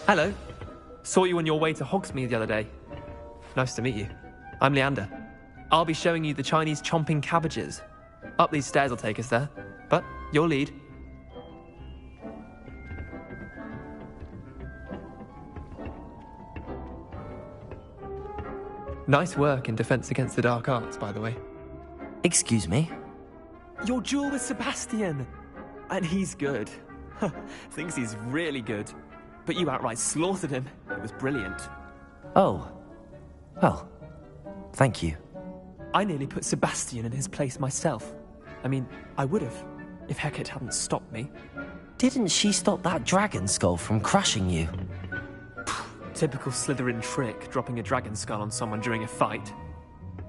Hello. Saw you on your way to Hogsmeade the other day. Nice to meet you. I'm Leander. I'll be showing you the Chinese chomping cabbages. Up these stairs will take us there, but your lead. Nice work in Defense Against the Dark Arts, by the way. Excuse me? Your duel with Sebastian! And he's good. Thinks he's really good. But you outright slaughtered him. It was brilliant. Oh. Well, thank you. I nearly put Sebastian in his place myself. I mean, I would have, if Hecate hadn't stopped me. Didn't she stop that dragon skull from crushing you? Typical Slytherin trick, dropping a dragon skull on someone during a fight.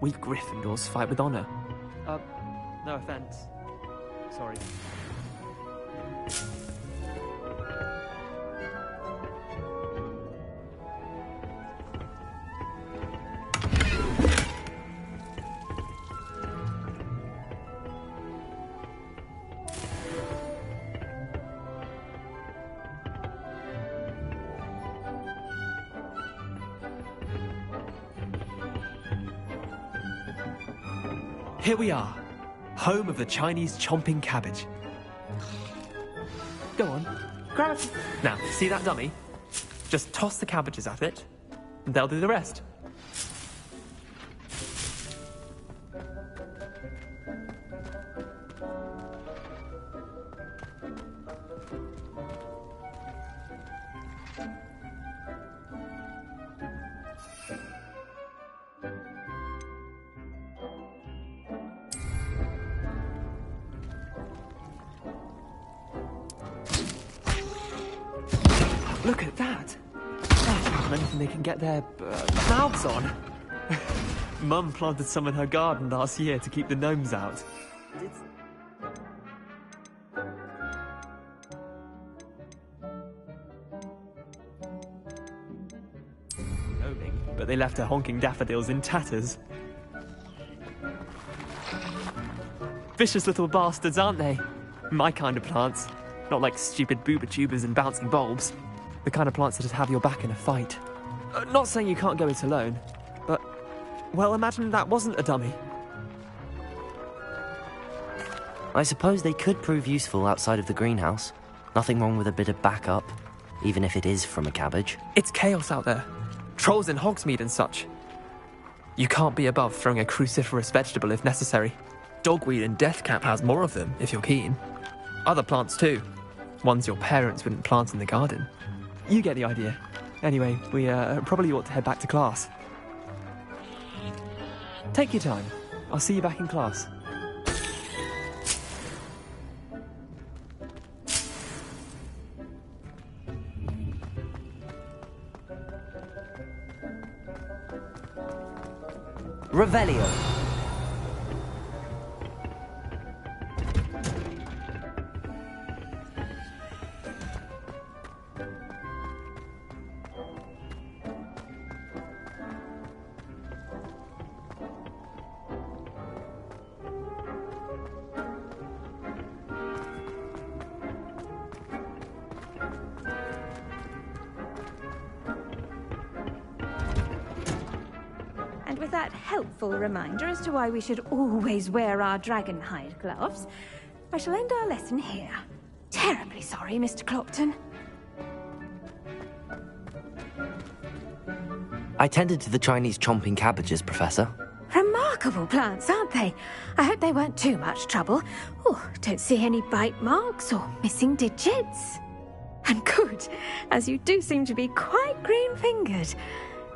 We Gryffindors fight with honor. No offense. Sorry. Here we are, home of the Chinese chomping cabbage. Go on, grab it. Now, see that dummy? Just toss the cabbages at it, and they'll do the rest. Look at that! That's anything they can get their mouths on. Mum planted some in her garden last year to keep the gnomes out. Gnoming, but they left her honking daffodils in tatters. Vicious little bastards, aren't they? My kind of plants. Not like stupid booba tubers and bouncing bulbs. The kind of plants that just have your back in a fight. Not saying you can't go it alone, but, well, imagine that wasn't a dummy. I suppose they could prove useful outside of the greenhouse. Nothing wrong with a bit of backup, even if it is from a cabbage. It's chaos out there. Trolls in Hogsmeade and such. You can't be above throwing a cruciferous vegetable if necessary. Dogweed and deathcap has more of them, if you're keen. Other plants too. Ones your parents wouldn't plant in the garden. You get the idea. Anyway, we probably ought to head back to class. Take your time. I'll see you back in class. Revelio. With that helpful reminder as to why we should always wear our dragon hide gloves, I shall end our lesson here. Terribly sorry, Mr. Clopton. I tended to the Chinese chomping cabbages, Professor. Remarkable plants, aren't they? I hope they weren't too much trouble. Oh, don't see any bite marks or missing digits. And good, as you do seem to be quite green-fingered.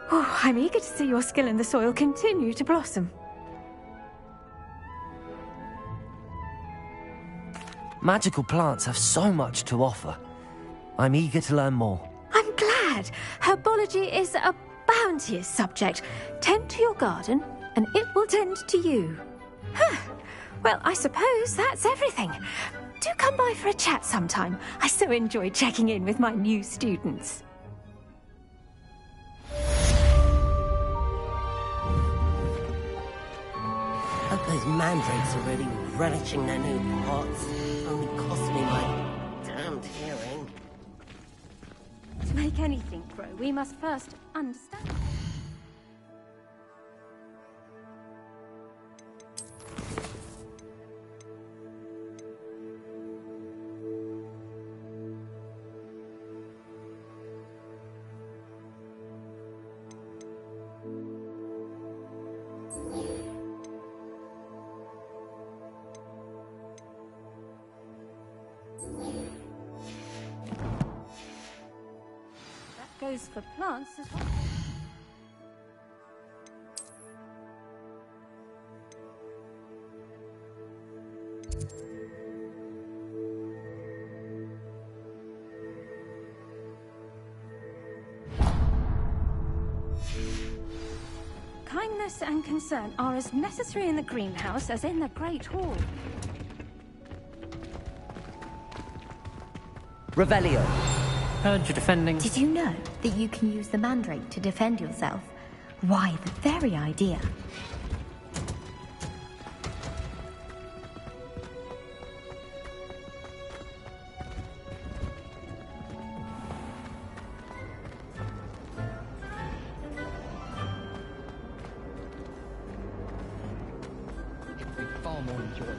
Oh, I'm eager to see your skill in the soil continue to blossom. Magical plants have so much to offer. I'm eager to learn more. I'm glad. Herbology is a bounteous subject. Tend to your garden, and it will tend to you. Well, I suppose that's everything. Do come by for a chat sometime. I so enjoy checking in with my new students. Hope those mandrakes are really relishing their new pots. Only cost me my damned hearing. To make make anything grow, we must first understand. Goes for plants as well. Kindness and concern are as necessary in the greenhouse as in the Great Hall. Revelio. Heard you're defending. Did you know that you can use the mandrake to defend yourself? Why, the very idea. It would be far more enjoyable.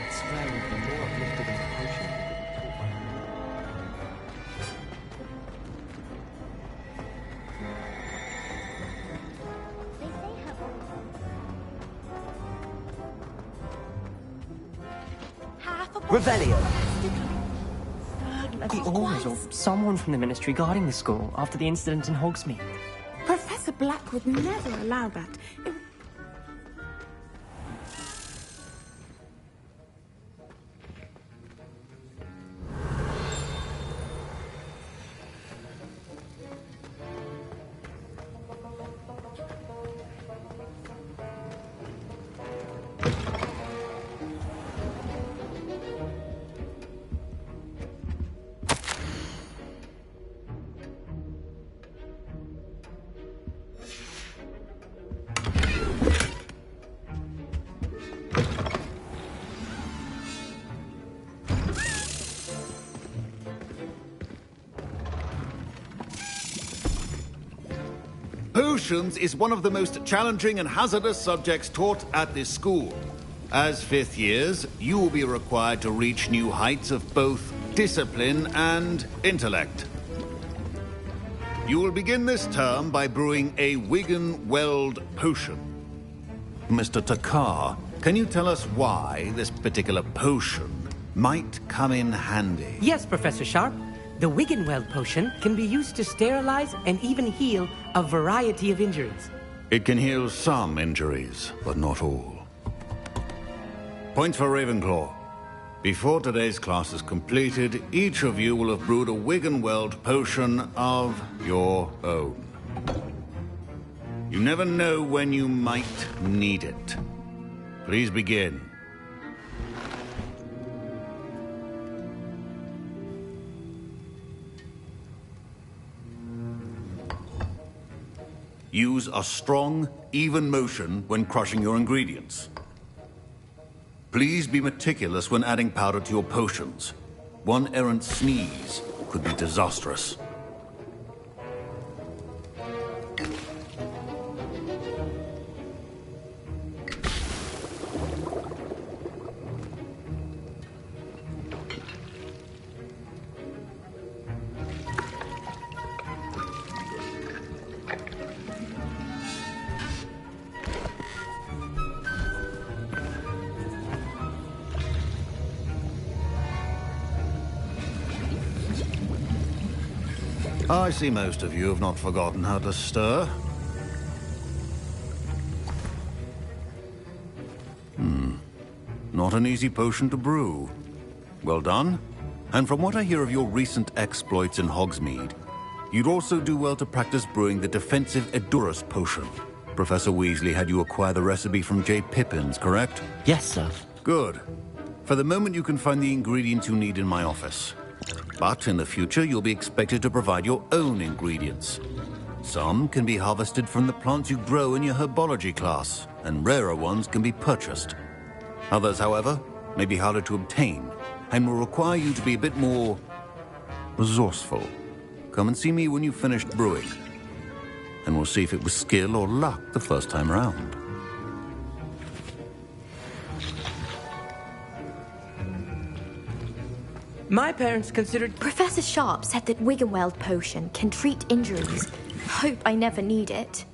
I swear it would be more uplifted than the potion. Revelio. The Aurors or someone from the Ministry guarding the school after the incident in Hogsmeade. Professor Black would never allow that. Potions is one of the most challenging and hazardous subjects taught at this school. As fifth years, you will be required to reach new heights of both discipline and intellect. You will begin this term by brewing a Wigan-Weld potion. Mr. Takar, can you tell us why this particular potion might come in handy? Yes, Professor Sharp. The Wiggenweld potion can be used to sterilize and even heal a variety of injuries. It can heal some injuries, but not all. Point for Ravenclaw. Before today's class is completed, each of you will have brewed a Wiggenweld potion of your own. You never know when you might need it. Please begin. Use a strong, even motion when crushing your ingredients. Please be meticulous when adding powder to your potions. One errant sneeze could be disastrous. I see most of you have not forgotten how to stir. Not an easy potion to brew. Well done. And from what I hear of your recent exploits in Hogsmeade, you'd also do well to practice brewing the defensive Edurus potion. Professor Weasley had you acquire the recipe from J. Pippins, correct? Yes, sir. Good. For the moment, you can find the ingredients you need in my office. But in the future, you'll be expected to provide your own ingredients. Some can be harvested from the plants you grow in your herbology class, and rarer ones can be purchased. Others, however, may be harder to obtain, and will require you to be a bit more resourceful. Come and see me when you've finished brewing, and we'll see if it was skill or luck the first time around. My parents considered... Professor Sharp said that Wiggenweld potion can treat injuries. Hope I never need it.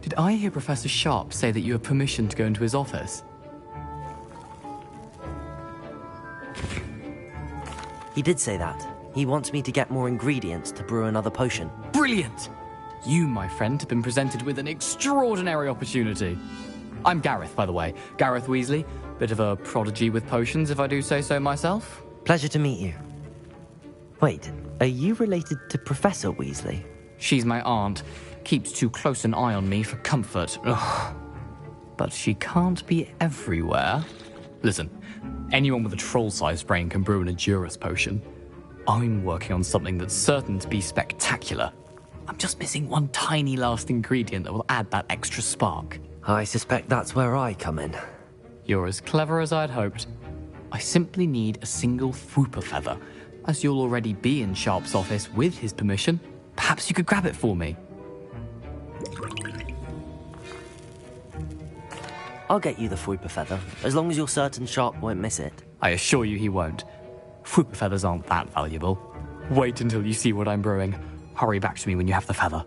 Did I hear Professor Sharp say that you have permission to go into his office? He did say that. He wants me to get more ingredients to brew another potion. Brilliant! You, my friend, have been presented with an extraordinary opportunity. I'm Gareth, by the way. Gareth Weasley. Bit of a prodigy with potions, if I do say so myself. Pleasure to meet you. Wait, are you related to Professor Weasley? She's my aunt. Keeps too close an eye on me for comfort. Ugh. But she can't be everywhere. Listen, anyone with a troll-sized brain can brew an Edurus potion. I'm working on something that's certain to be spectacular. I'm just missing one tiny last ingredient that will add that extra spark. I suspect that's where I come in. You're as clever as I'd hoped. I simply need a single Fwooper feather. As you'll already be in Sharp's office with his permission, perhaps you could grab it for me. I'll get you the Fwooper feather, as long as you're certain Sharp won't miss it. I assure you he won't. Fwooper feathers aren't that valuable. Wait until you see what I'm brewing. Hurry back to me when you have the feather.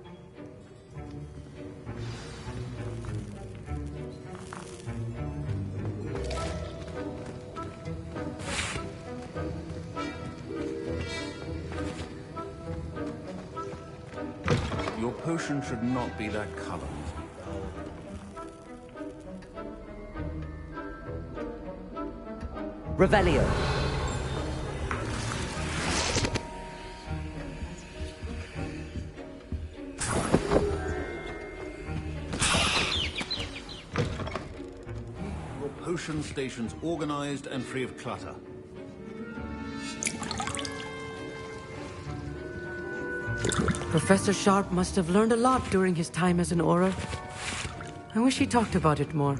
Your potion should not be that color. Revelio. Your potion station's organized and free of clutter. Professor Sharp must have learned a lot during his time as an Auror. I wish he talked about it more.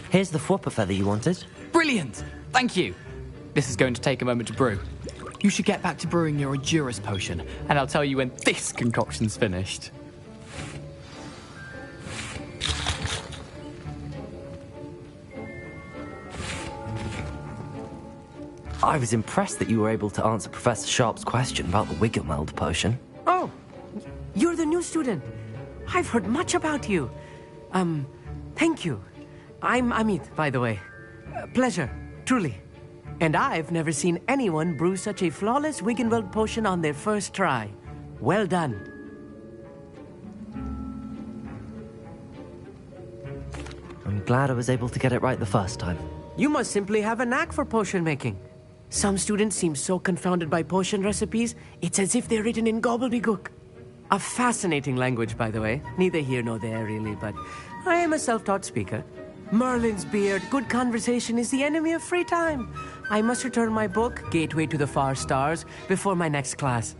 Here's the Fwooper feather you wanted. Brilliant! Thank you! This is going to take a moment to brew. You should get back to brewing your Edurus potion, and I'll tell you when this concoction's finished. I was impressed that you were able to answer Professor Sharp's question about the Wiggenweld potion. Oh, you're the new student. I've heard much about you. Thank you. I'm Amit, by the way. Pleasure, truly. And I've never seen anyone brew such a flawless Wiggenweld potion on their first try. Well done. I'm glad I was able to get it right the first time. You must simply have a knack for potion making. Some students seem so confounded by potion recipes, it's as if they're written in gobbledygook. A fascinating language, by the way. Neither here nor there, really, but I am a self-taught speaker. Merlin's beard, good conversation is the enemy of free time. I must return my book, Gateway to the Far Stars, before my next class.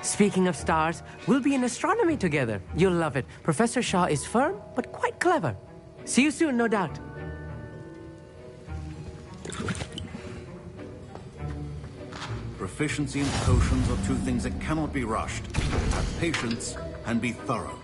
Speaking of stars, we'll be in astronomy together. You'll love it. Professor Shaw is firm, but quite clever. See you soon, no doubt. Proficiency and potions are two things that cannot be rushed. Have patience and be thorough.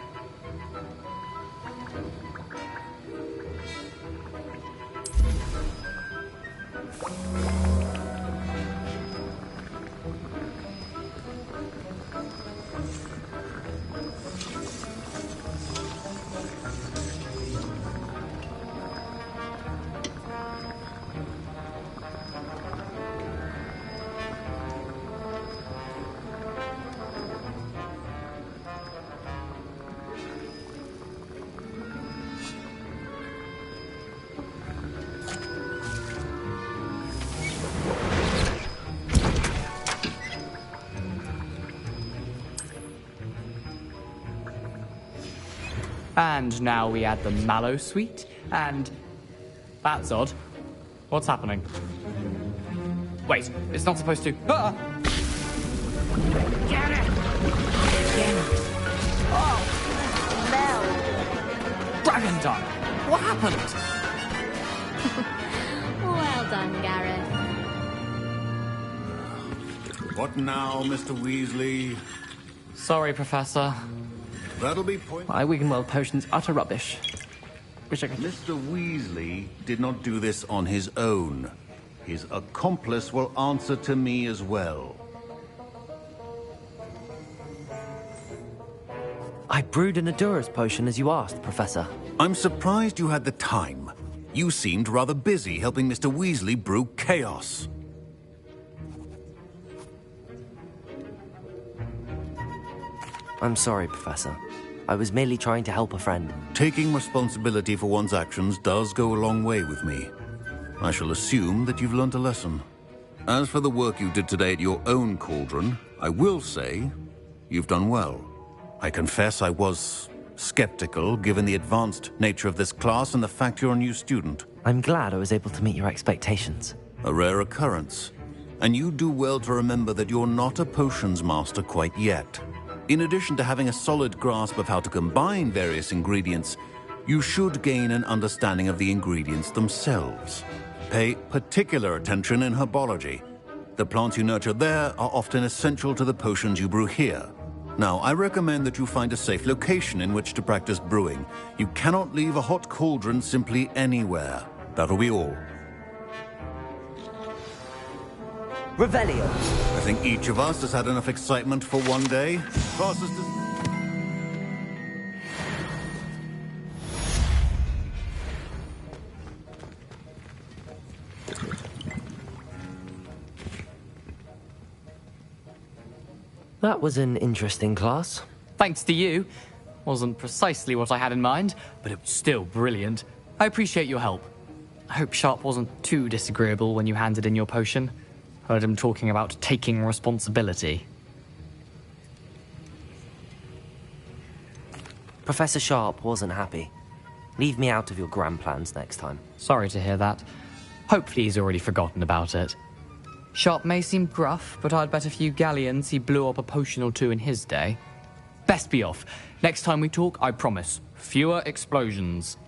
And now we add the mallow sweet, and... That's odd. What's happening? Wait, it's not supposed to... Ah! Get it! happened? Well done, Gareth. What now, Mr. Weasley? Sorry, Professor. That'll be point. My Wiggenweld potion's utter rubbish. Wish I could just... Mr. Weasley did not do this on his own. His accomplice will answer to me as well. I brewed an Adurus potion as you asked, Professor. I'm surprised you had the time. You seemed rather busy helping Mr. Weasley brew chaos. I'm sorry, Professor. I was merely trying to help a friend. Taking responsibility for one's actions does go a long way with me. I shall assume that you've learnt a lesson. As for the work you did today at your own cauldron, I will say you've done well. I confess I was skeptical, given the advanced nature of this class and the fact you're a new student. I'm glad I was able to meet your expectations. A rare occurrence. And you do well to remember that you're not a potions master quite yet. In addition to having a solid grasp of how to combine various ingredients, you should gain an understanding of the ingredients themselves. Pay particular attention in herbology. The plants you nurture there are often essential to the potions you brew here. Now, I recommend that you find a safe location in which to practice brewing. You cannot leave a hot cauldron simply anywhere. That'll be all. Revelio. I think each of us has had enough excitement for one day. Fastest as... That was an interesting class. Thanks to you. Wasn't precisely what I had in mind, but it was still brilliant. I appreciate your help. I hope Sharp wasn't too disagreeable when you handed in your potion. Heard him talking about taking responsibility. Professor Sharp wasn't happy. Leave me out of your grand plans next time. Sorry to hear that. Hopefully he's already forgotten about it. Sharp may seem gruff, but I'd bet a few galleons he blew up a potion or two in his day. Best be off. Next time we talk, I promise, fewer explosions.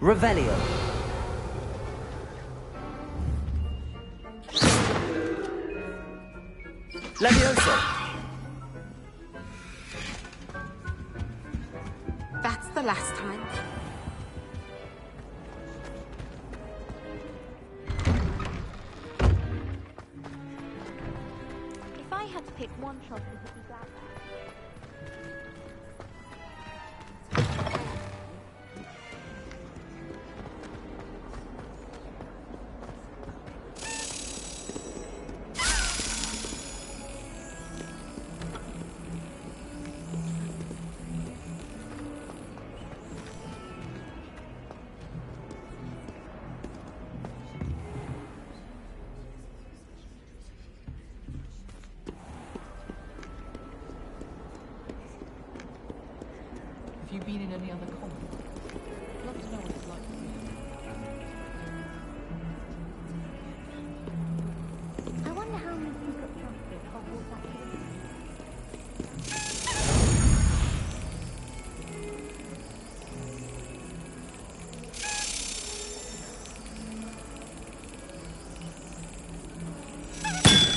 Revelio. Leviosa. That's the last time. If I had had to pick one shot and hit you out there. Have you been in any other convents? I'd love to know what it's like to be. I wonder how many secret transfers Hogwarts actually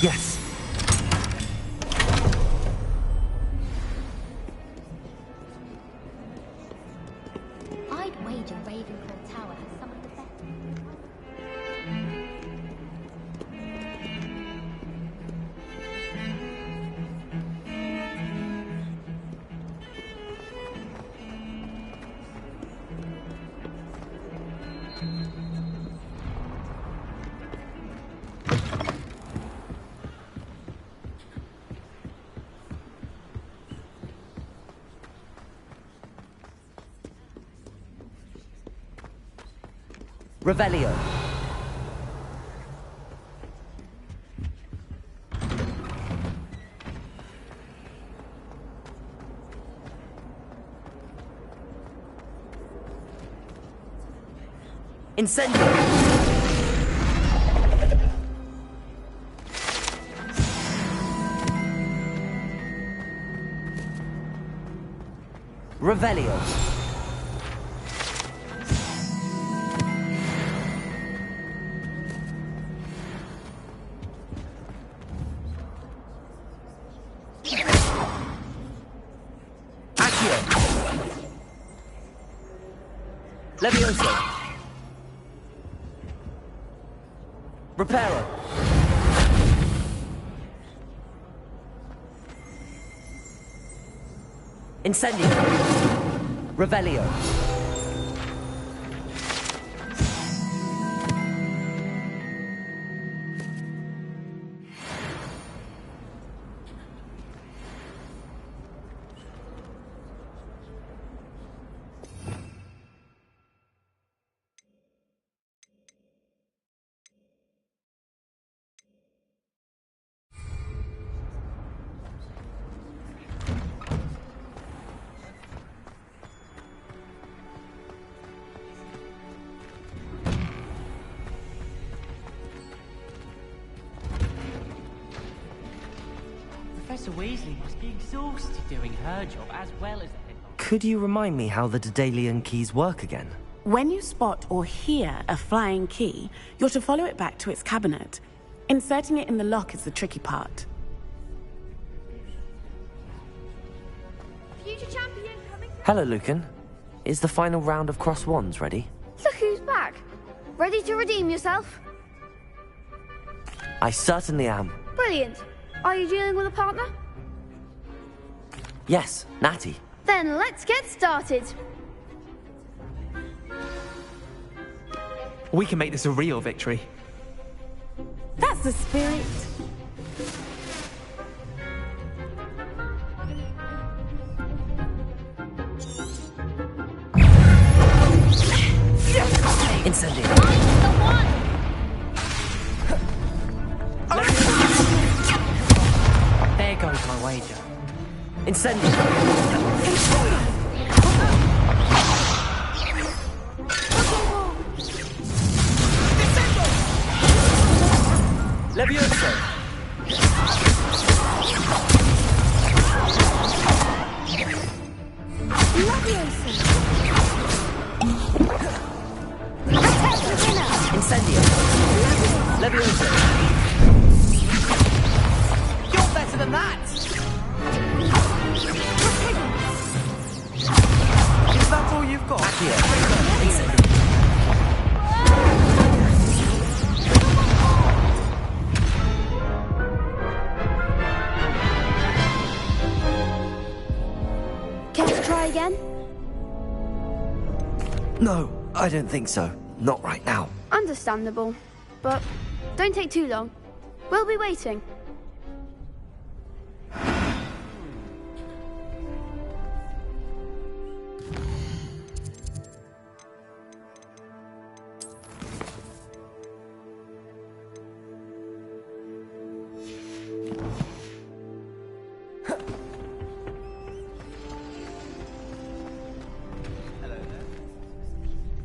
Yes. I'd wager Ravenclaw Tower has some of the best. Revelio. Incendio. Revelio. Levioso. Reparo. Incendio. Revelio. Professor Weasley must be exhausted doing her job as well as the headmaster. Could you remind me how the Daedalian keys work again? When you spot or hear a flying key, you're to follow it back to its cabinet. Inserting it in the lock is the tricky part. Future champion coming through. Hello, Lucan. Is the final round of Cross Wands ready? Look who's back. Ready to redeem yourself? I certainly am. Brilliant. Are you dealing with a partner? Yes, Natty. Then let's get started. We can make this a real victory. That's the spirit. Incendio. There goes my wager. Incendio. Levioso. Incendio. Levioso. You're better than that! Is that all you've got? Accio. Incendio. I don't think so. Not right now. Understandable. But don't take too long. We'll be waiting.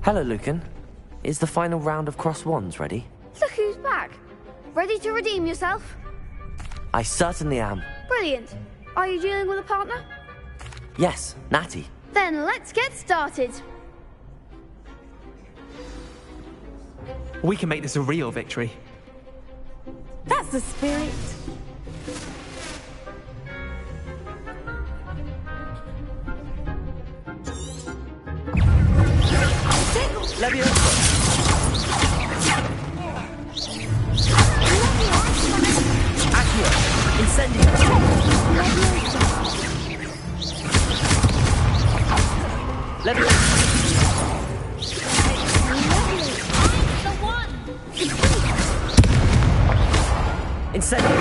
Hello, Lucan. Is the final round of cross wands ready? Look who's back. Ready to redeem yourself? I certainly am. Brilliant. Are you dealing with a partner? Yes, Natty. Then let's get started. We can make this a real victory. That's the spirit. Leviosa! Accio! Incendio! Leviosa! Incendio!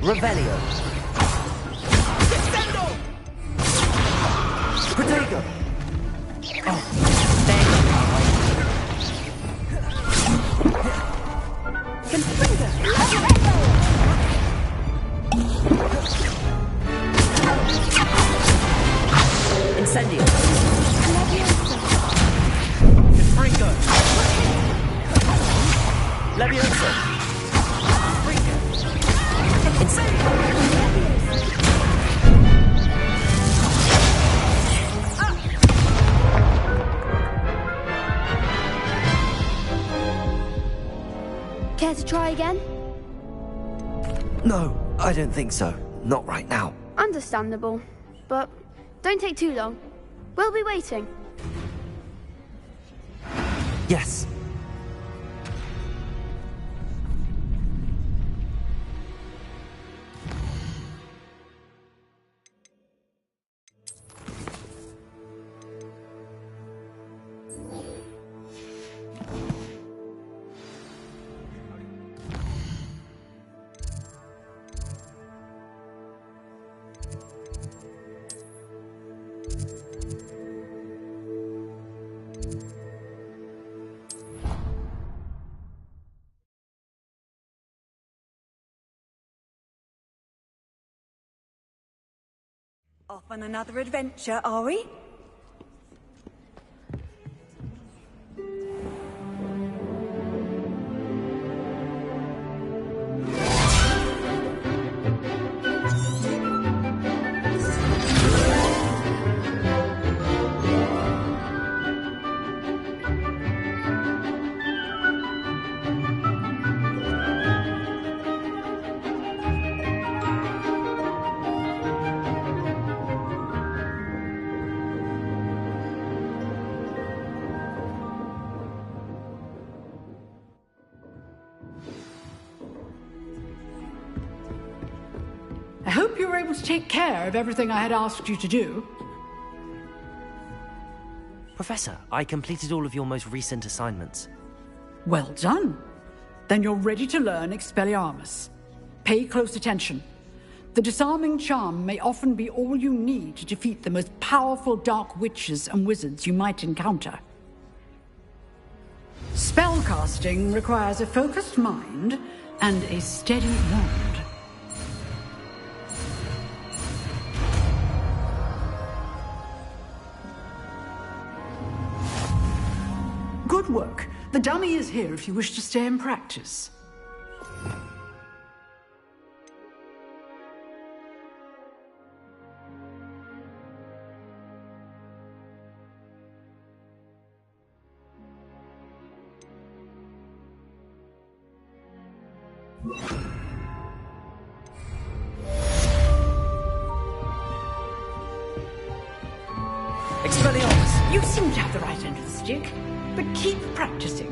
Revelio! Protego! Oh, thank you. Incendio. Confringo. Leviosa. Incendio. Care to try again? No, I don't think so. Not right now. Understandable. But don't take too long. We'll be waiting. Yes. Off on another adventure, are we? I hope you were able to take care of everything I had asked you to do. Professor, I completed all of your most recent assignments. Well done. Then you're ready to learn Expelliarmus. Pay close attention. The disarming charm may often be all you need to defeat the most powerful dark witches and wizards you might encounter. Spellcasting requires a focused mind and a steady wand. Good work. The dummy is here if you wish to stay and practice. Expelliarmus! You seem to have the right end of the stick, but keep practicing.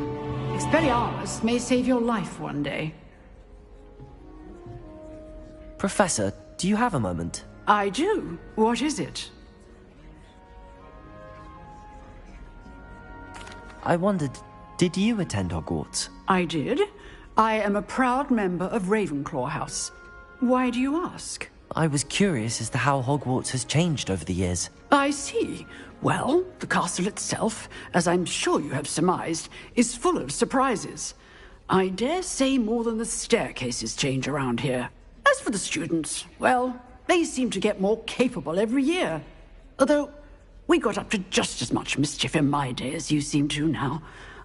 Expelliarmus may save your life one day. Professor, do you have a moment? I do. What is it? I wondered, did you attend Hogwarts? I did. I am a proud member of Ravenclaw House. Why do you ask? I was curious as to how Hogwarts has changed over the years. I see. Well, the castle itself, as I'm sure you have surmised, is full of surprises. I dare say more than the staircases change around here. As for the students, well, they seem to get more capable every year. Although, we got up to just as much mischief in my day as you seem to now.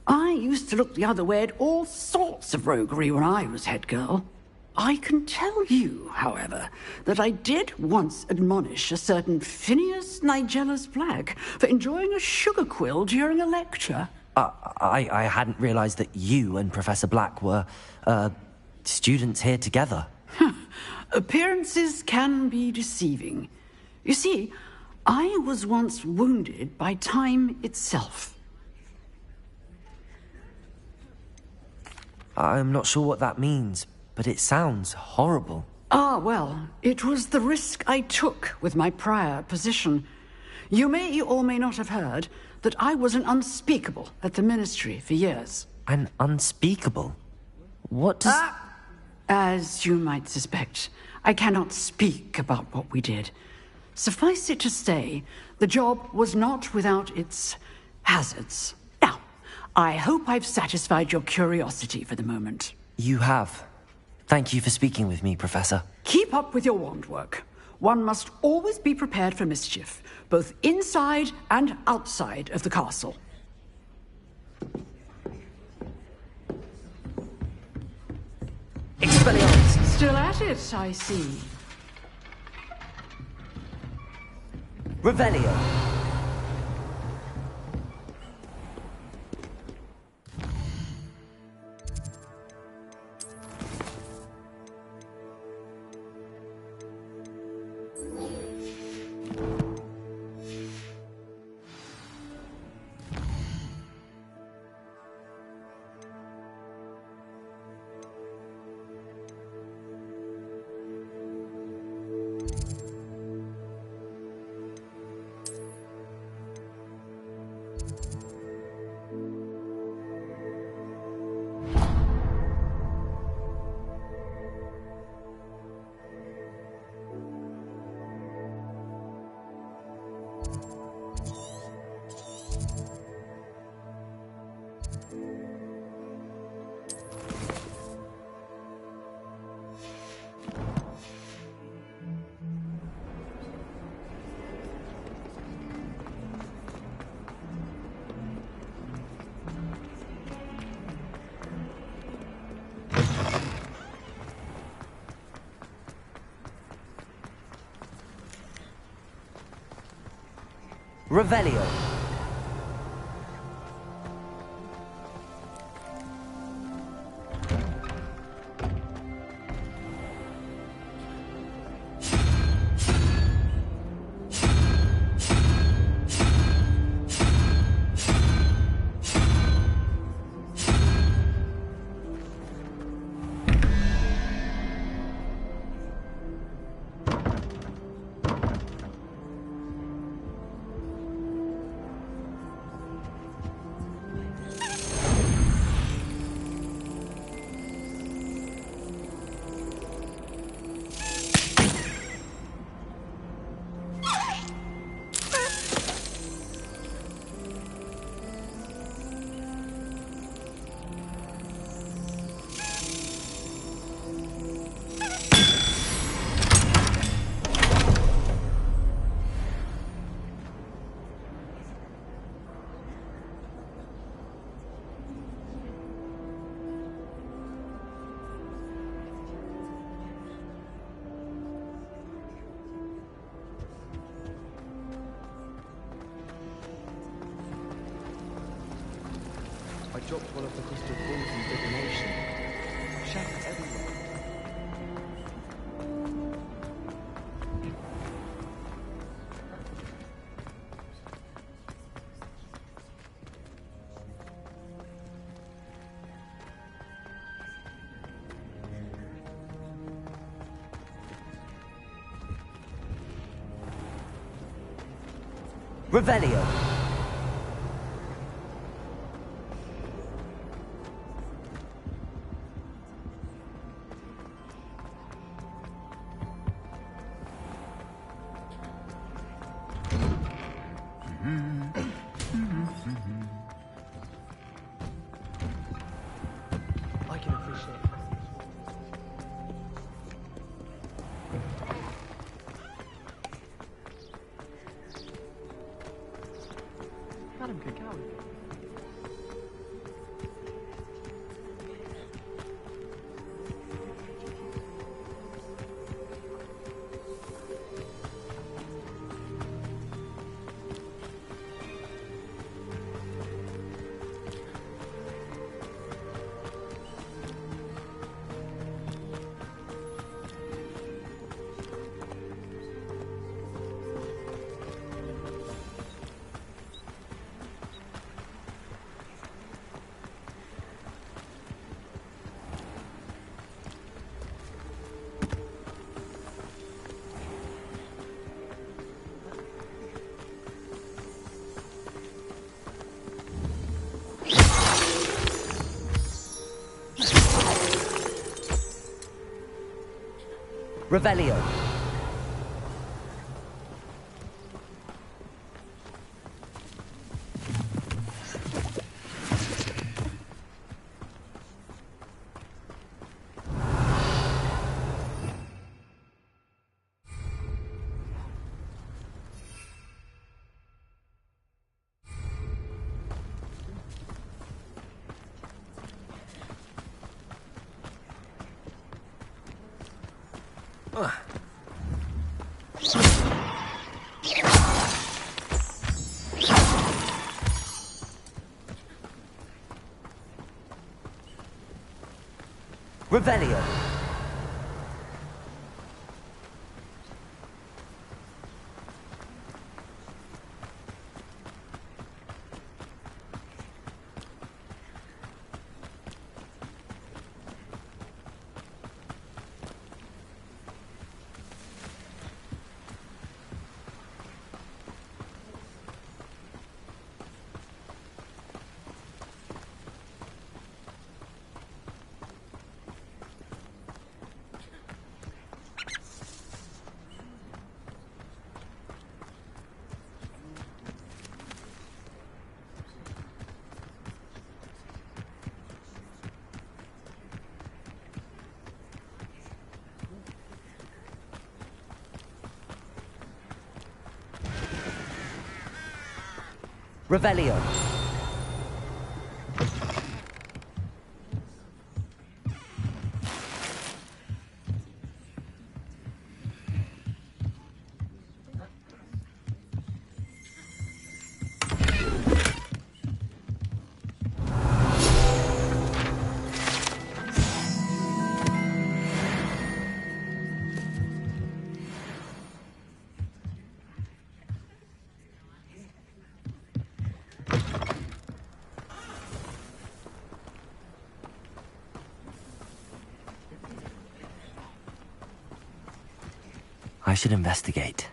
I used to look the other way at all sorts of roguery when I was head girl. I can tell you, however, that I did once admonish a certain Phineas Nigella's Black for enjoying a sugar quill during a lecture. I hadn't realized that you and Professor Black were, students here together. Appearances can be deceiving. You see, I was once wounded by time itself. I'm not sure what that means, but it sounds horrible. Ah, well, it was the risk I took with my prior position. You may or may not have heard that I was an unspeakable at the Ministry for years. An unspeakable? What does... As you might suspect, I cannot speak about what we did. Suffice it to say, the job was not without its hazards. Now, I hope I've satisfied your curiosity for the moment. You have. Thank you for speaking with me, Professor. Keep up with your wand work. One must always be prepared for mischief, both inside and outside of the castle. Expelliarmus! Still at it, I see. Revelio! Revelio. I dropped one of the crystal balls in divination. Shattered everywhere. Revelio. Madam Cacao. Revelio. Revelio. Revelio. I should investigate.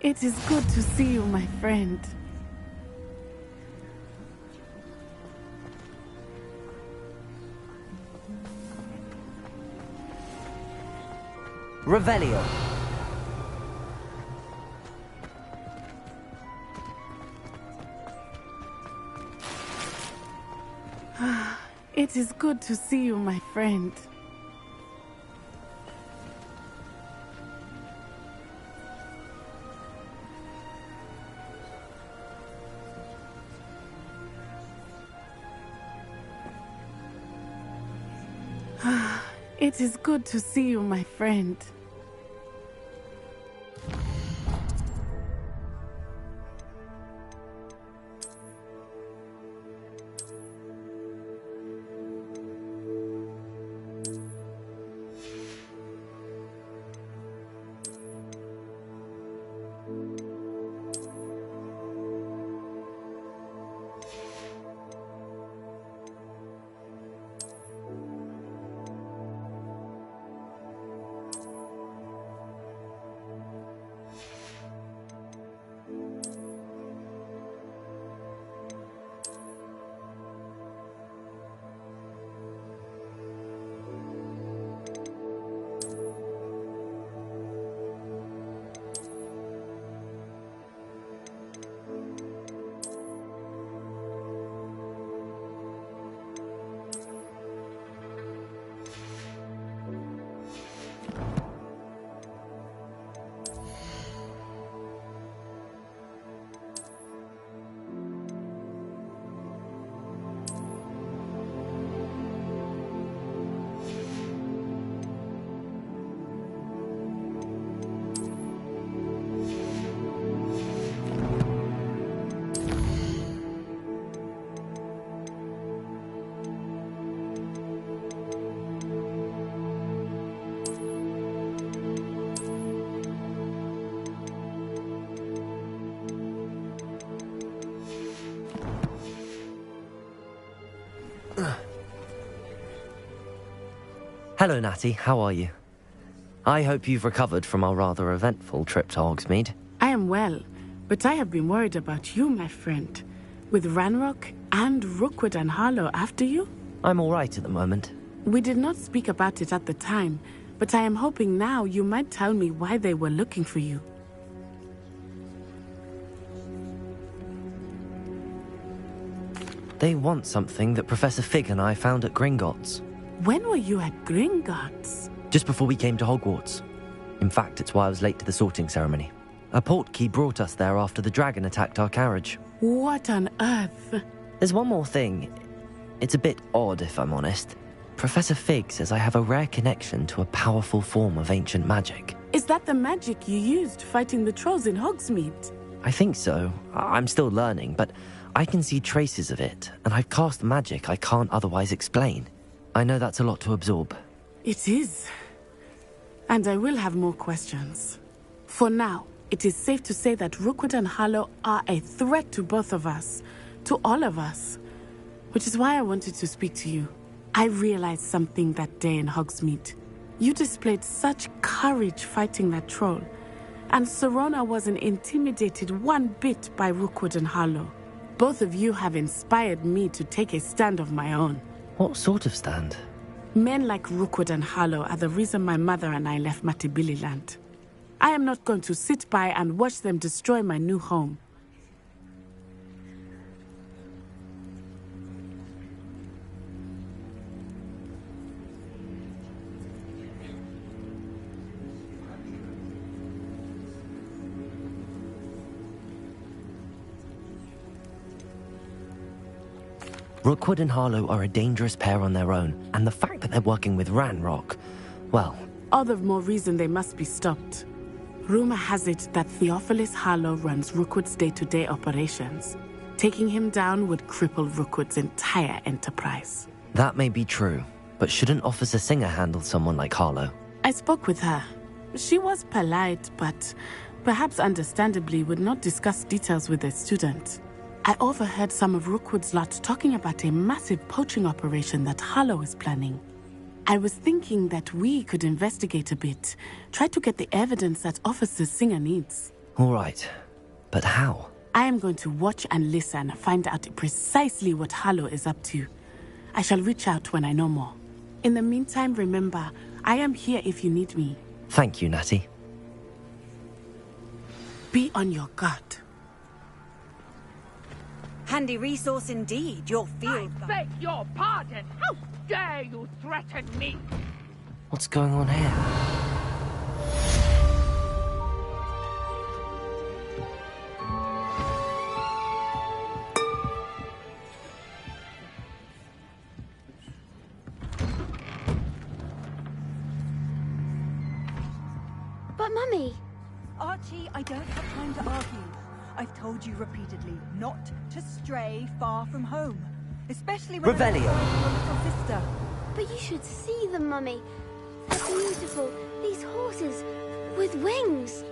It is good to see you, my friend. Revelio. It is good to see you, my friend. It is good to see you, my friend. Hello, Natty. How are you? I hope you've recovered from our rather eventful trip to Hogsmeade. I am well, but I have been worried about you, my friend. With Ranrock and Rookwood and Harlow after you? I'm all right at the moment. We did not speak about it at the time, but I am hoping now you might tell me why they were looking for you. They want something that Professor Fig and I found at Gringotts. When were you at Gringotts? Just before we came to Hogwarts. In fact, it's why I was late to the sorting ceremony. A portkey brought us there after the dragon attacked our carriage. What on earth? There's one more thing. It's a bit odd, if I'm honest. Professor Fig says I have a rare connection to a powerful form of ancient magic. Is that the magic you used fighting the trolls in Hogsmeade? I think so. I'm still learning, but I can see traces of it, and I've cast magic I can't otherwise explain. I know that's a lot to absorb. It is. And I will have more questions. For now, it is safe to say that Rookwood and Harlow are a threat to both of us. To all of us. Which is why I wanted to speak to you. I realized something that day in Hogsmeade. You displayed such courage fighting that troll. And Serona wasn't intimidated one bit by Rookwood and Harlow. Both of you have inspired me to take a stand of my own. What sort of stand? Men like Rookwood and Harlow are the reason my mother and I left Matibili land. I am not going to sit by and watch them destroy my new home. Rookwood and Harlow are a dangerous pair on their own, and the fact that they're working with Ranrock, well... All the more reason they must be stopped. Rumor has it that Theophilus Harlow runs Rookwood's day-to-day operations. Taking him down would cripple Rookwood's entire enterprise. That may be true, but shouldn't Officer Singer handle someone like Harlow? I spoke with her. She was polite, but perhaps understandably would not discuss details with a student. I overheard some of Rookwood's lot talking about a massive poaching operation that Harlow is planning. I was thinking that we could investigate a bit, try to get the evidence that Officer Singer needs. All right, but how? I am going to watch and listen, find out precisely what Harlow is up to. I shall reach out when I know more. In the meantime, remember, I am here if you need me. Thank you, Natty. Be on your guard. Handy resource indeed, your field. I beg your pardon. How dare you threaten me? What's going on here? But Mummy... Archie, I don't have time to argue. I've told you repeatedly not to stray far from home. Especially when Revelio. you're your little sister. But you should see them, Mummy. They're beautiful. These horses with wings.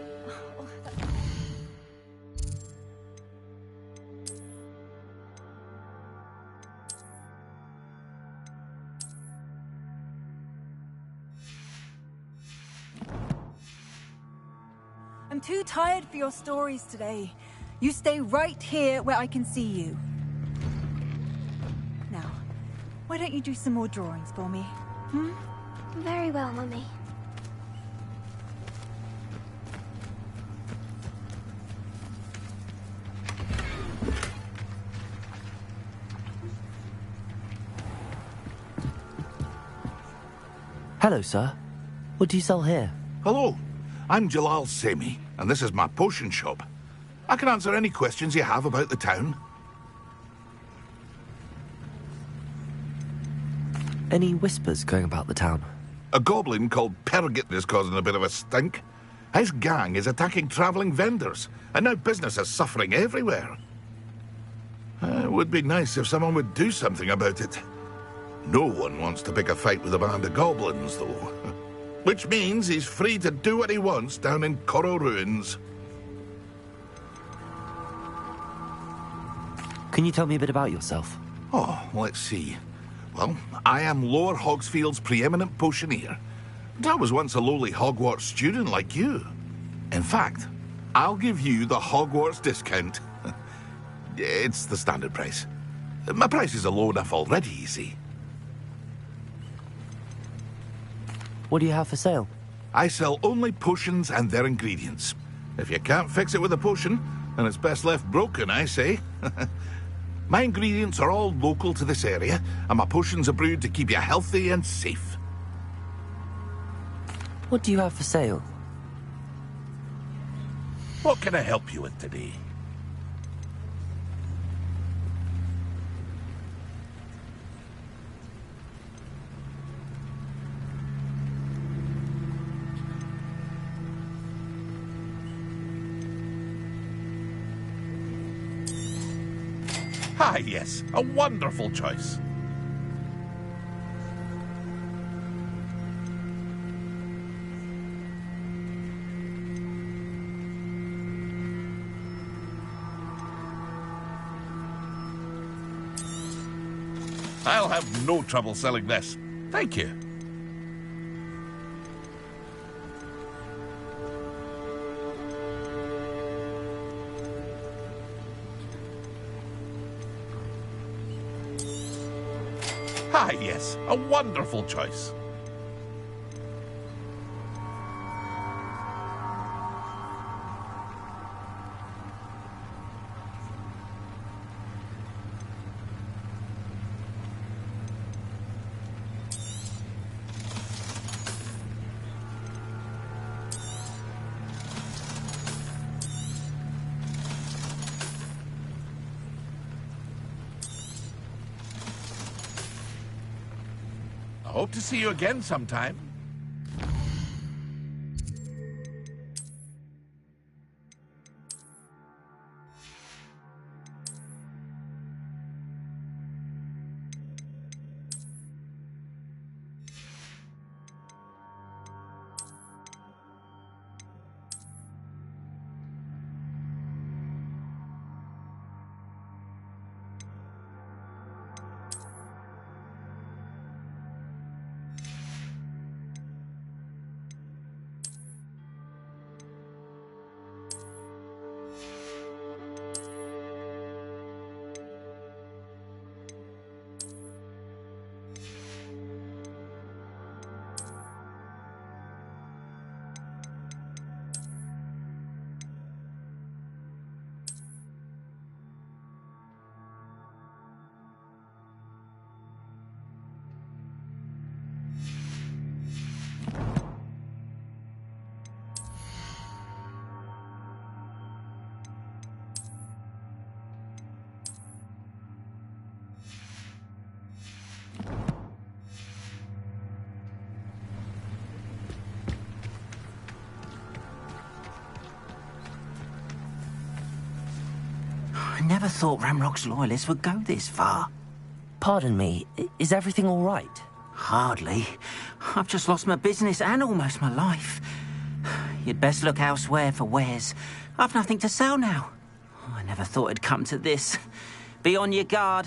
I'm too tired for your stories today. You stay right here where I can see you. Now, why don't you do some more drawings for me? Hmm? Very well, Mummy. Hello, sir. What do you sell here? Hello, I'm Jalal Semi, and this is my potion shop. I can answer any questions you have about the town. Any whispers going about the town? A goblin called Pergit is causing a bit of a stink. His gang is attacking travelling vendors, and now business is suffering everywhere. It would be nice if someone would do something about it. No one wants to pick a fight with a band of goblins, though. Which means he's free to do what he wants down in Coral Ruins. Can you tell me a bit about yourself? Oh, let's see. Well, I am Lower Hogsfield's preeminent potioneer. And I was once a lowly Hogwarts student like you. In fact, I'll give you the Hogwarts discount. It's the standard price. My prices are low enough already, you see. What do you have for sale? I sell only potions and their ingredients. If you can't fix it with a potion, then it's best left broken, I say. My ingredients are all local to this area, and my potions are brewed to keep you healthy and safe. What do you have for sale? What can I help you with today? Ah, yes, a wonderful choice. I'll have no trouble selling this. Thank you. Ah, yes, a wonderful choice. I hope to see you again sometime. never thought Ramrock's loyalists would go this far. Pardon me, is everything all right? Hardly. I've just lost my business and almost my life. You'd best look elsewhere for wares. I've nothing to sell now. I never thought it'd come to this. Be on your guard.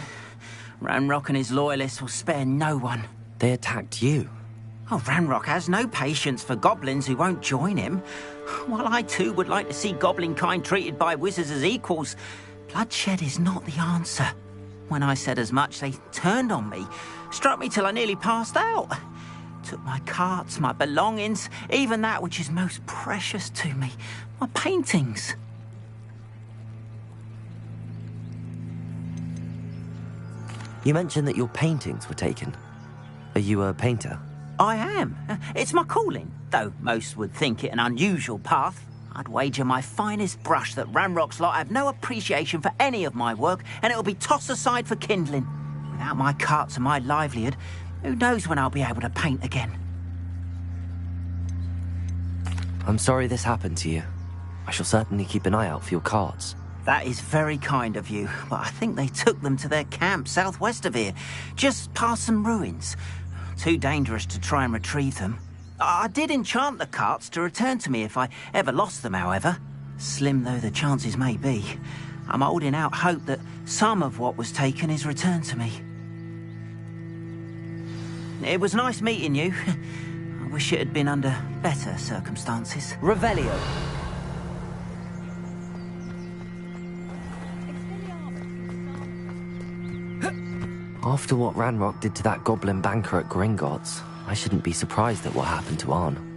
Ramrock and his loyalists will spare no one. They attacked you? Oh, Ramrock has no patience for goblins who won't join him. While I too would like to see goblin kind treated by wizards as equals, bloodshed is not the answer. When I said as much, they turned on me, struck me till I nearly passed out. Took my carts, my belongings, even that which is most precious to me, my paintings. You mentioned that your paintings were taken. Are you a painter? I am. It's my calling, though most would think it an unusual path. I'd wager my finest brush that Ramrock's lot have no appreciation for any of my work, and it'll be tossed aside for kindling. Without my carts and my livelihood, who knows when I'll be able to paint again? I'm sorry this happened to you. I shall certainly keep an eye out for your carts. That is very kind of you, but I think they took them to their camp southwest of here, just past some ruins. Too dangerous to try and retrieve them. I did enchant the carts to return to me if I ever lost them, however. Slim though the chances may be, I'm holding out hope that some of what was taken is returned to me. It was nice meeting you. I wish it had been under better circumstances. Revelio. After what Ranrock did to that goblin banker at Gringotts, I shouldn't be surprised at what happened to Arn.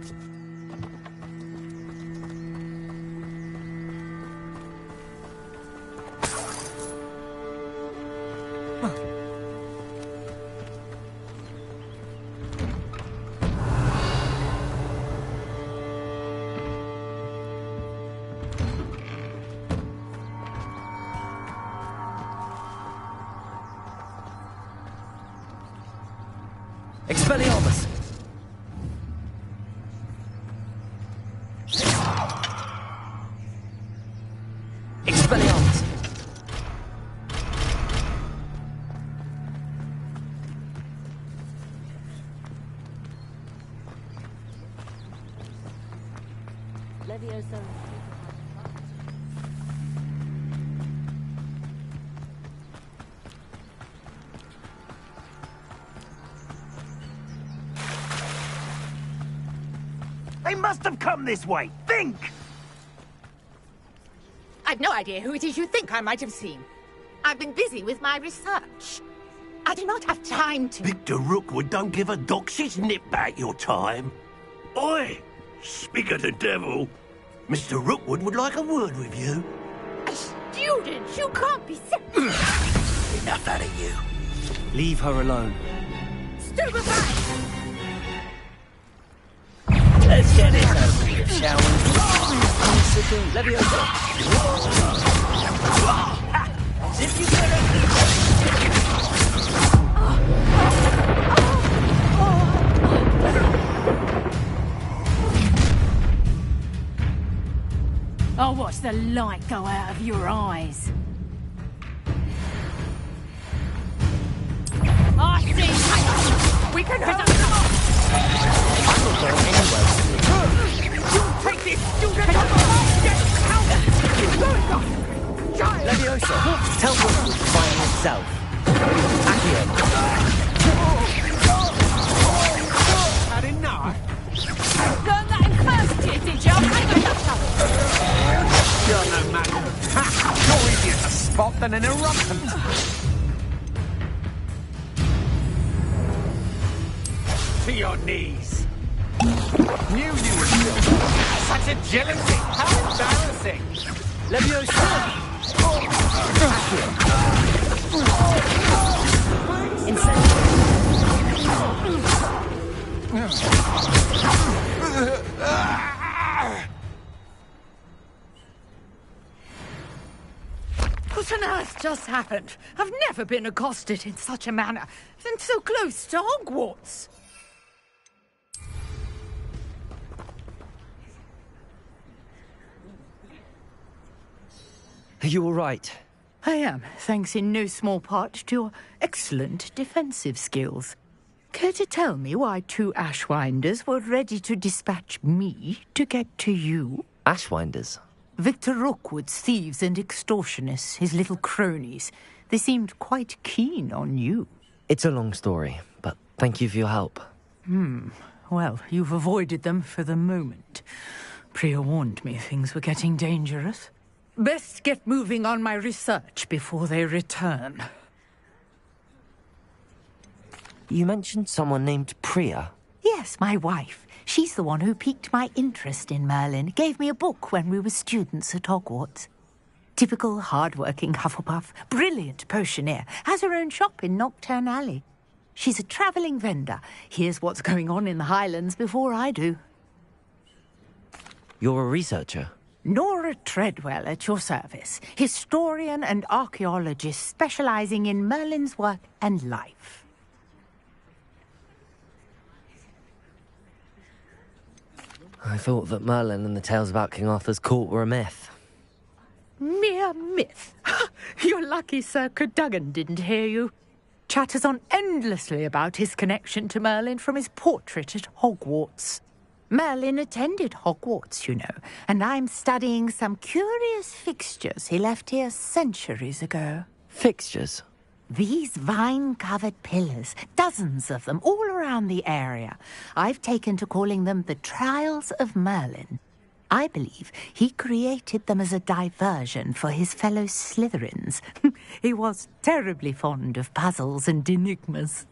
Expelliarmus! Expelliarmus! Leviosa. They must have come this way. Think! I've no idea who it is you think I might have seen. I've been busy with my research. I do not have time to... Victor Rookwood don't give a doxy's nip back your time. Oi! Speak of the devil. Mr. Rookwood would like a word with you. A student? You can't be serious. Enough out of you. Leave her alone. Stupefy! Let's get it over with, shall we? Leviosa! As if you could I'll watch the light go out of your eyes. I see! We can hurt them! I will go anywhere. You take this student! Get out! Child! Leviosa, tell Rookwood to find himself. Accio. Had enough? Learn that in first year, did you? You're no man. You're easier to spot than an eruption. To your knees. Knew you were still. Such a jealousy. How embarrassing. Leviosa. What on earth just happened? I've never been accosted in such a manner, and so close to Hogwarts. Are you all right? I am, thanks in no small part to your excellent defensive skills. Care to tell me why 2 Ashwinders were ready to dispatch me to get to you? Ashwinders? Victor Rookwood's thieves and extortionists, his little cronies. They seemed quite keen on you. It's a long story, but thank you for your help. Well, you've avoided them for the moment. Priya warned me things were getting dangerous. Best get moving on my research before they return. You mentioned someone named Priya. Yes, my wife. She's the one who piqued my interest in Merlin. Gave me a book when we were students at Hogwarts. Typical hard-working Hufflepuff, brilliant potioneer, has her own shop in Nocturne Alley. She's a travelling vendor. Hears what's going on in the Highlands before I do. You're a researcher? Nora Treadwell at your service. Historian and archaeologist specialising in Merlin's work and life. I thought that Merlin and the tales about King Arthur's court were a myth. Mere myth. You're lucky Sir Cadogan didn't hear you. Chatters on endlessly about his connection to Merlin from his portrait at Hogwarts. Merlin attended Hogwarts, you know, and I'm studying some curious fixtures he left here centuries ago. Fixtures? These vine-covered pillars, dozens of them, all around the area. I've taken to calling them the Trials of Merlin. I believe he created them as a diversion for his fellow Slytherins. He was terribly fond of puzzles and enigmas.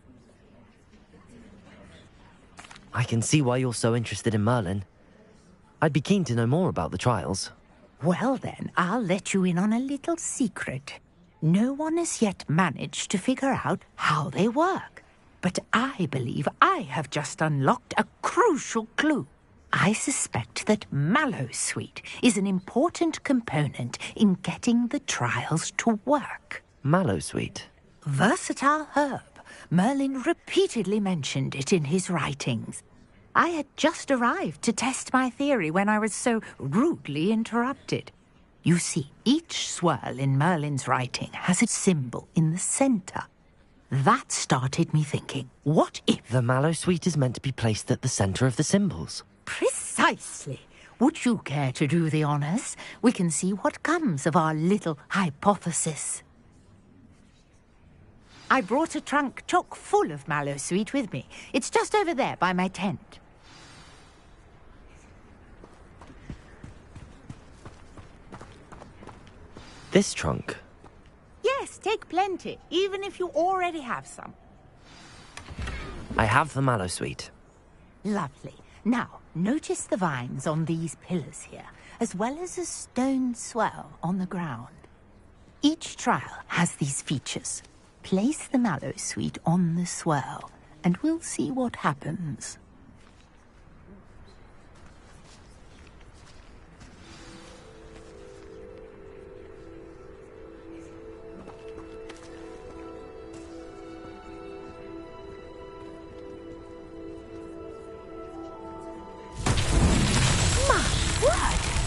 I can see why you're so interested in Merlin. I'd be keen to know more about the trials. Well then, I'll let you in on a little secret. No one has yet managed to figure out how they work. But I believe I have just unlocked a crucial clue. I suspect that Mallowsweet is an important component in getting the trials to work. Mallowsweet? Versatile herb. Merlin repeatedly mentioned it in his writings. I had just arrived to test my theory when I was so rudely interrupted. You see, each swirl in Merlin's writing has a symbol in the centre. That started me thinking, what if... The Mallowsweet is meant to be placed at the centre of the symbols. Precisely. Would you care to do the honours? We can see what comes of our little hypothesis. I brought a trunk chock full of Mallowsweet with me. It's just over there by my tent. This trunk? Yes, take plenty, even if you already have some. I have the Mallowsweet. Lovely. Now, notice the vines on these pillars here, as well as a stone swell on the ground. Each trial has these features. Place the Mallowsweet on the swirl, and we'll see what happens.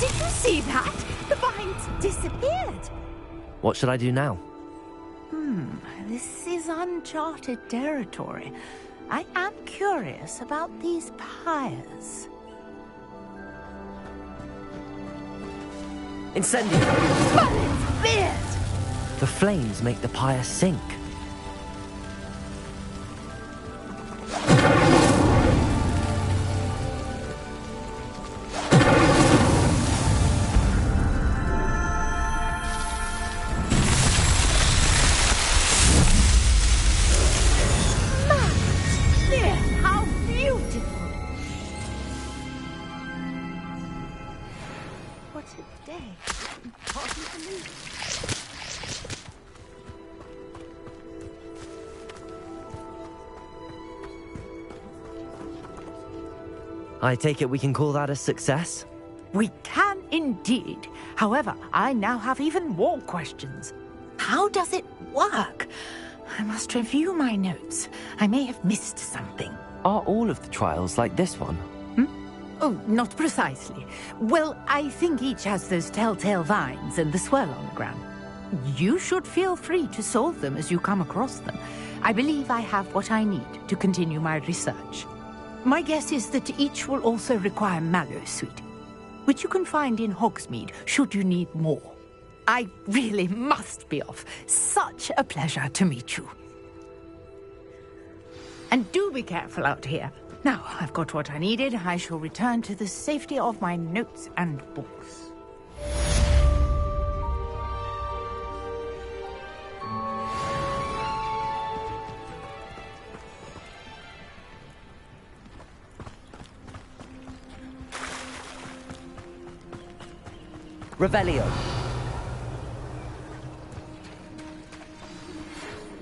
Did you see that? The vines disappeared. What should I do now? This is uncharted territory. I am curious about these pyres. Incendio! Merlin's beard! The flames make the pyre sink. I take it we can call that a success? We can indeed. However, I now have even more questions. How does it work? I must review my notes. I may have missed something. Are all of the trials like this one? Oh, not precisely. Well, I think each has those telltale vines and the swirl on the ground. You should feel free to solve them as you come across them. I believe I have what I need to continue my research. My guess is that each will also require mallowsweet, which you can find in Hogsmeade should you need more. I really must be off. Such a pleasure to meet you. And do be careful out here. Now, I've got what I needed. I shall return to the safety of my notes and books. Revelio.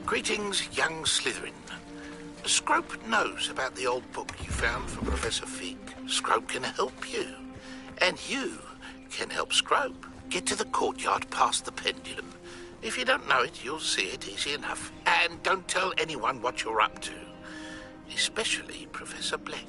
Greetings, young Slytherin. Scrope knows about the old book you found for Professor Fig. Scrope can help you. And you can help Scrope get to the courtyard past the pendulum. If you don't know it, you'll see it easy enough. And don't tell anyone what you're up to. Especially Professor Blank.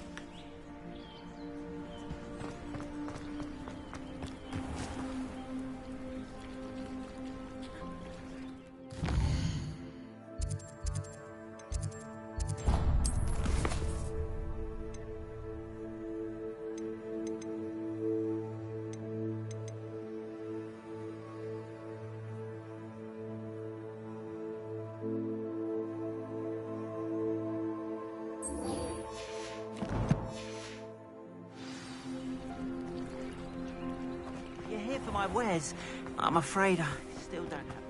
Wares. I'm afraid I still don't have...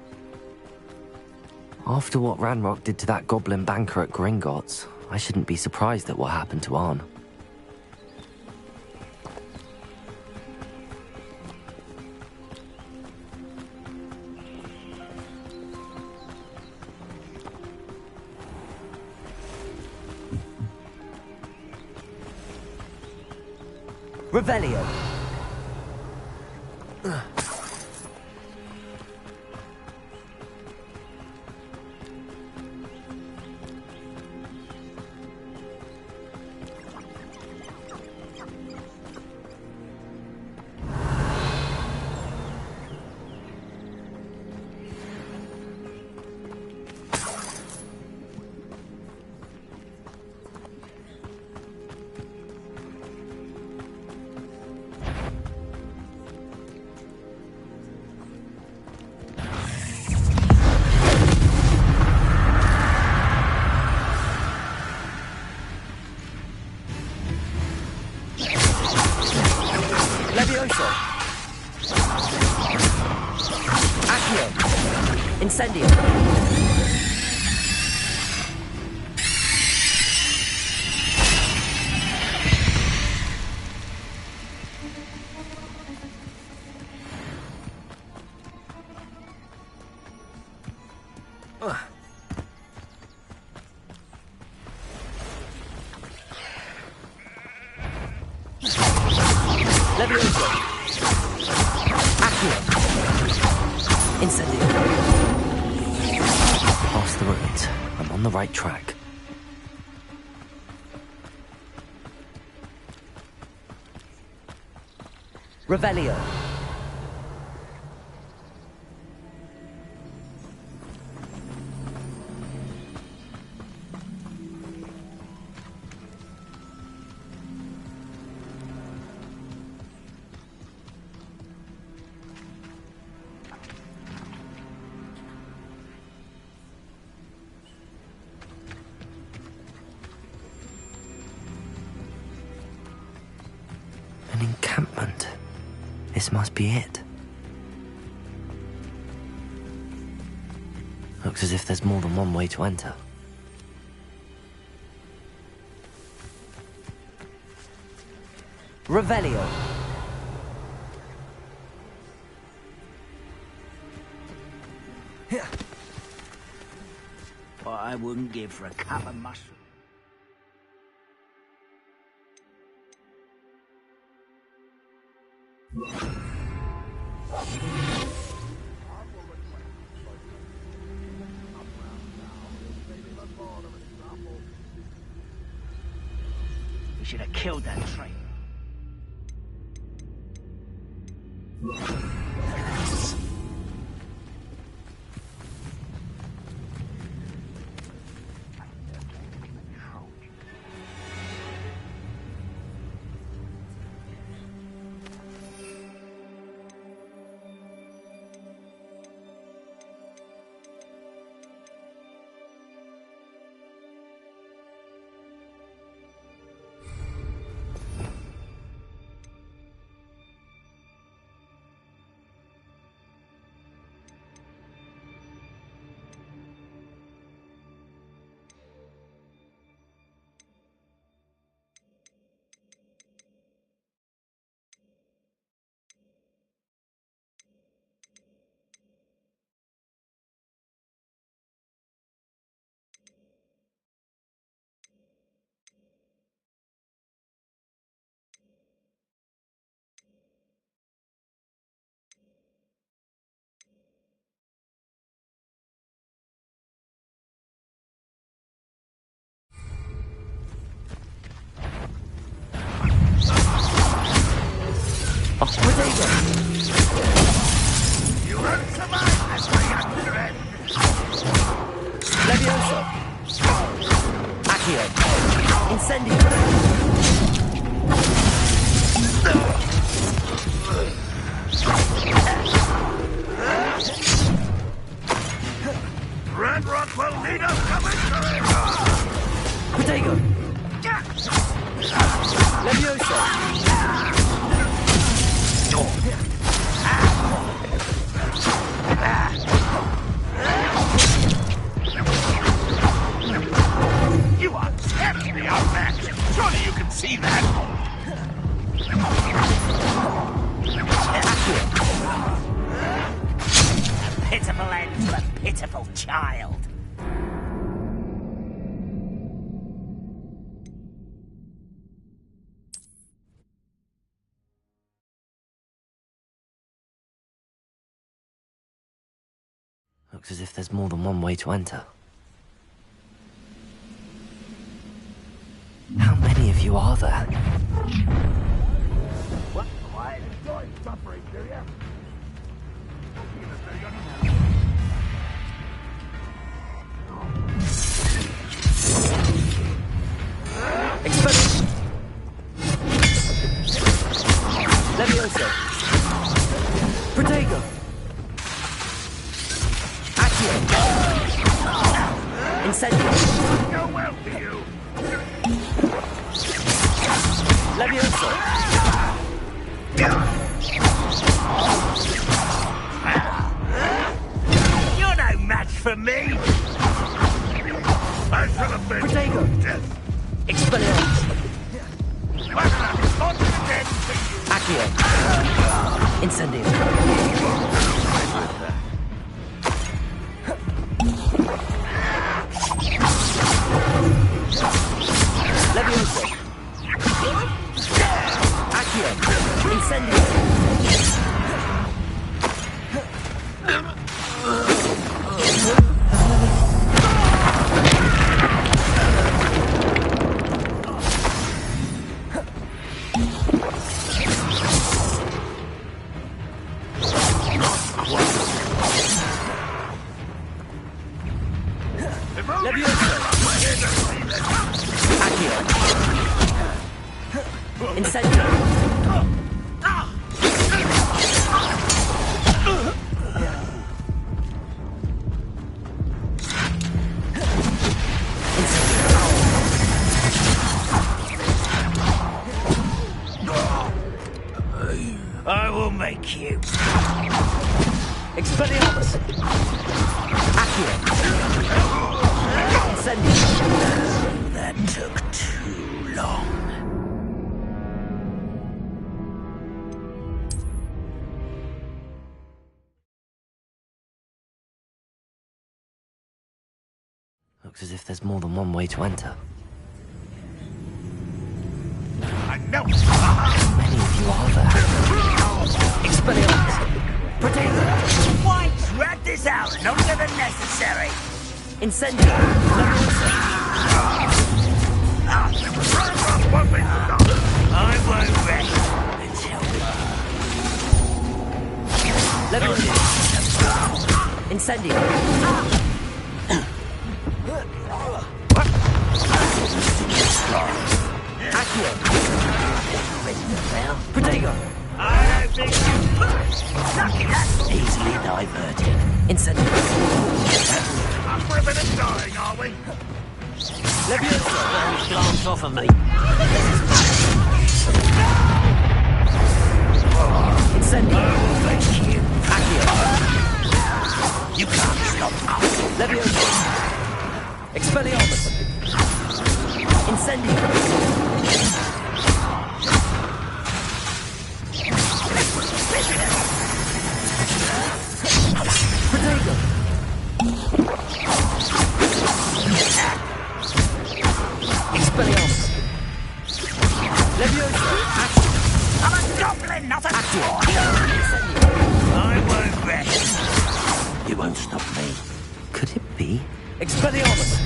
After what Ranrock did to that goblin banker at Gringotts, I shouldn't be surprised at what happened to Arn. Revelio. Incendio. Levioso. Accio. Incendio. Past the ruins. I'm on the right track. Revelio. An encampment. This must be it. Looks as if there's more than one way to enter. Revelio. What I wouldn't give for a cup of mushroom. We should have killed that traitor. You won't survive this, my young friend. Levioso! Accio! Incendio! Red Rock will lead us to victory! Protego! Levioso! You are terribly outmatched! Surely you can see that! A pitiful end to a pitiful child. Looks as if there's more than one way to enter. How many of you are there? What? Why enjoy suffering, do you? Expelliarmus! Levioso! Protego! Accio! Incendio! Go well for you! Levioso! You're no match for me! I should have been Protego! death! Expelliarmus! On to the dead for you! Accio! Incendio! Levioso! Accio! Incendio! Levioso! Accio! Incendio! I will make you. Expelliarmus! Accio! Incendio! That took too long. Looks as if there's more than one way to enter. I know! How many of you are there? Expelliarmus! Protego! Why drag this out longer than necessary? Incendio! Levioso! I won't rest until Levioso! Incendio! Accio! Protego! I don't think you easily diverted. Incendio! I'm for a bit of dying, are we? Levioso! Glance off of me. Incendio! I will make you. Accio! You can't stop me. Levioso! Expelliarmus! Incendio! Protego! Expelliarmus! Levioso! I'm a goblin, not a Accio! I won't rest. You won't stop me. Could it be? Expelliarmus!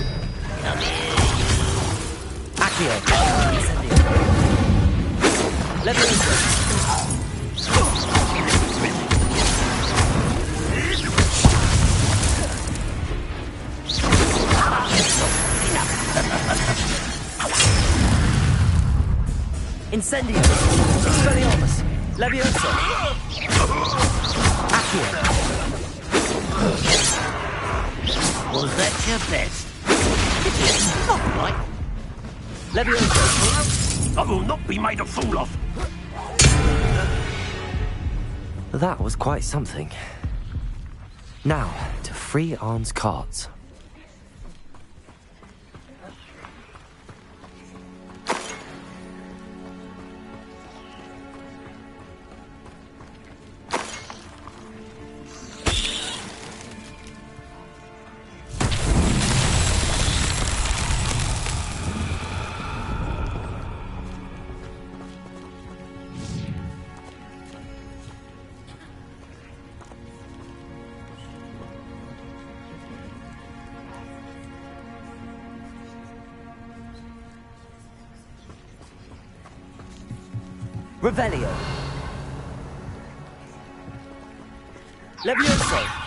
Accio! Incendio! Levioso! Incendio! Expelliarmus! Levioso! Accio! Was that your best? Not right. Levioso! I will not be made a fool of. That was quite something. Now, to free Arn's cards. Revelio. Levioso.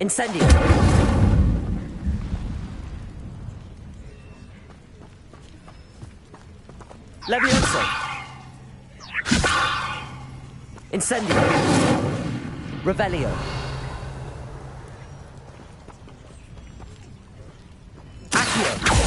Incendio. Levioso. Incendio. Revelio. Accio.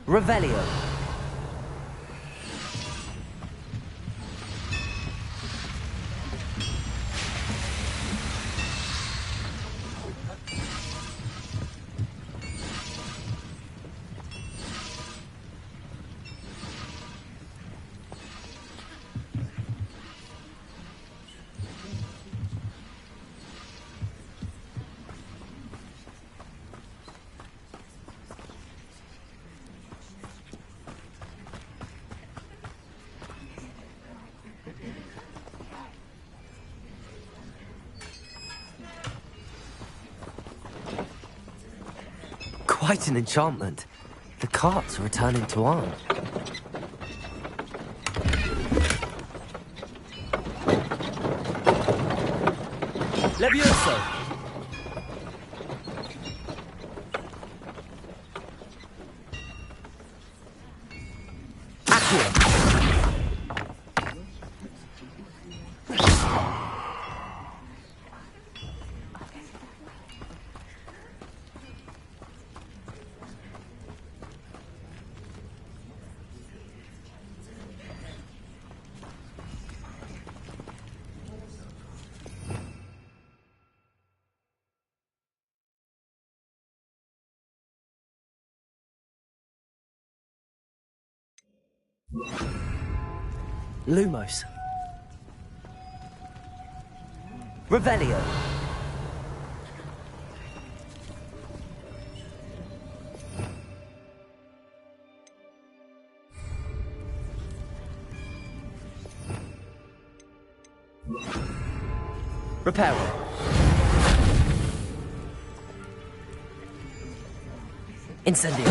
Revelio. Quite an enchantment. The carts are returning to Arn. Levioso! Accio! Lumos. Revelio. Reparo. Incendio.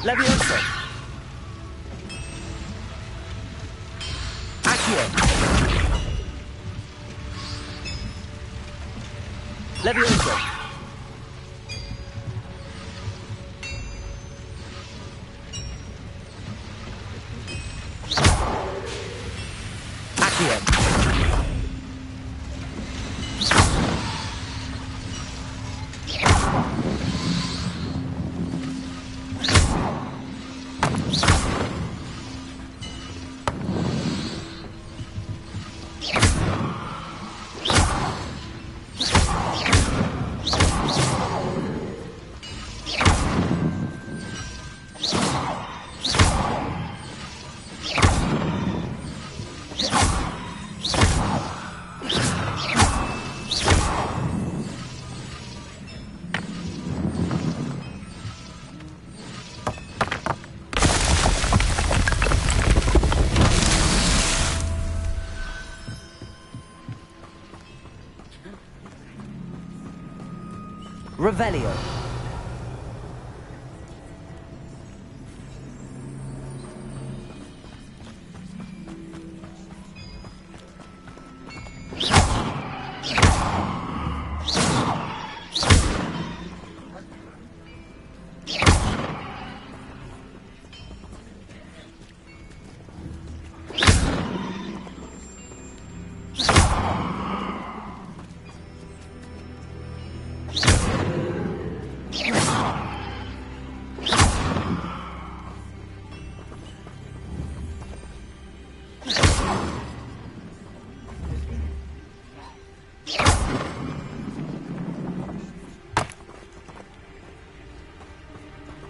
Levioso. Accio. Levioso. Accio. Revelio.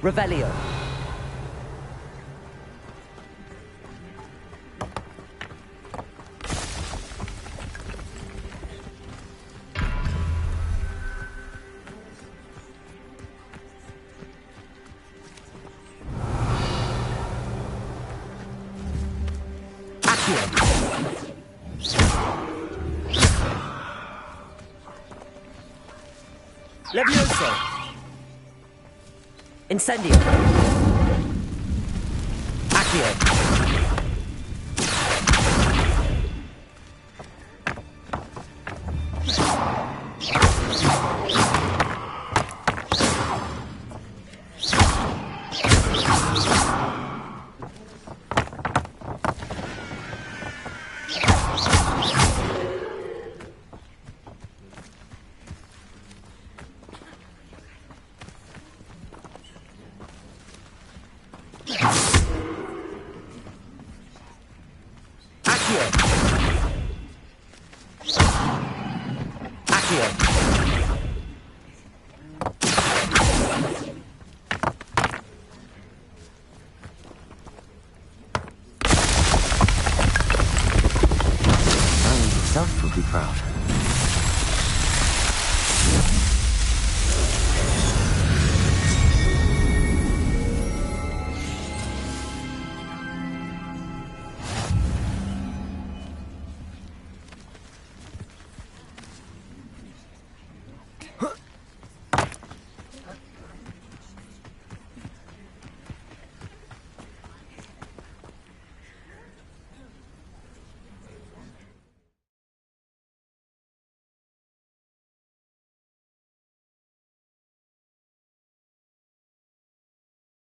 Revelio. Levioso. Incendio. Accio. Would be proud.